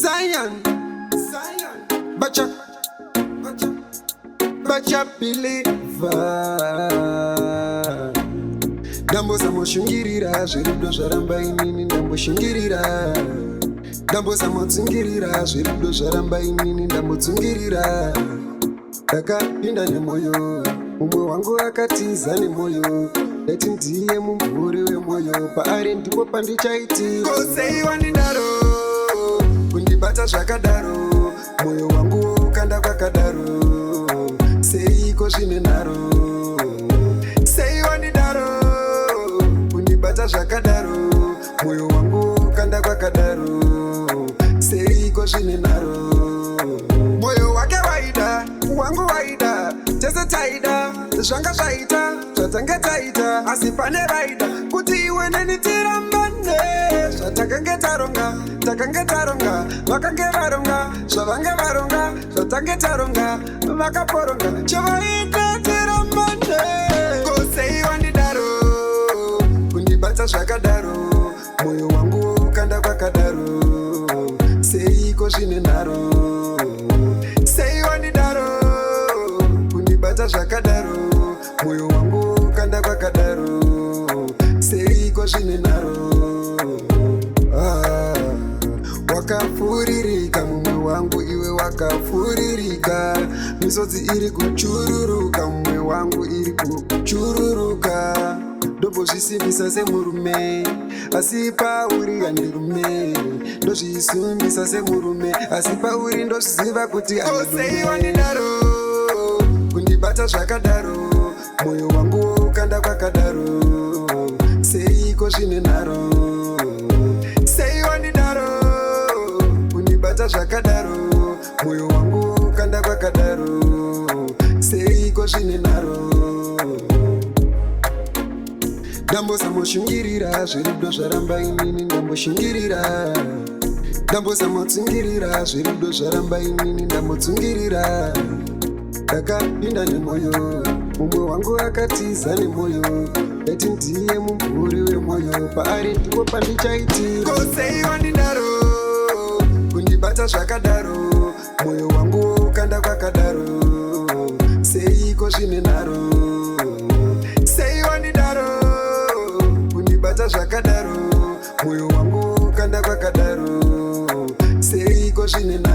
Zion, Bacha, Bacha believer. Dambo samoshungirira zvirudo zvaramba inini ndamboshungirira. Dambo samotsungirira zvirudo zvaramba inini ndambotsungirira. Ndakapinda nemwoyo, mumwe wangu akatiza nemwoyo. Ndati ndiye mumvuri wemwoyo, paari ndipo pandichaiti. Koseiwa ndidaro, kundibata zvakadaro, mwoyo wangu ukanda kwakadaro. Seiko zvine nharo, seiwa ndidaro, kundibata zvakadaro, mwoyo wangu ukanda kwakadaro. Seiko zvine nharo, mwoyo wake waida, wangu waida, tese taida, zvanga zvaita, zvatange taita, asi pane vaida kuti iwe neni tirambane. Zvatakange taronga, takange taronga, vakange varonga, zvavange varonga, zvatange taronga, vakaporonga, chavaita tirambane. Koseiwa ndidaro, kundibata zvakadaro, mwoyo wangu ukanda kwakadaro. Seiko zvine nharo, seiwa ndidaro, kundibata zvakadaro, mwoyo wangu ukanda kwakadaro. Seiko zvine nharo, wakafuririka mumwe wangu, iwe wakafuririka. Misodzi iri kuchururuka, mumwe wangu iri kuchururuka. Ndobozvisimbisa semurume, asi pauri handirume. Ndozvisumbisa semurume, asi pauri ndozviziva kuti handiseiwa ndidaro, kundibata zvakadaro, mwoyo wangu ukanda kwakadaro. Seiko zvine nharo, seiwa ndidaro, kundibata zvakadaro, mwoyo wangu ukanda kwakadaro. Seiko zvine nharo, ndambosamoshungirira zvirudo zvaramba inini ndamboshungirira. Ndambosamotsungirira zvirudo zvaramba inini ndambotsungirira. Ndakapinda nemwoyo, mumwe wangu akatiza nemwoyo. Ndati ndiye mumvuri wemwoyo, paari ndipo pandichaiti. Koseiwa ndidaro, kundibata zvakadaro, mwoyo wangu ukanda kwakadaro. Seiko zvine nharo, seiwa ndidaro, kundibata zvakadaro, mwoyo wangu ukanda kwakadaro. Seiko zvine nharo.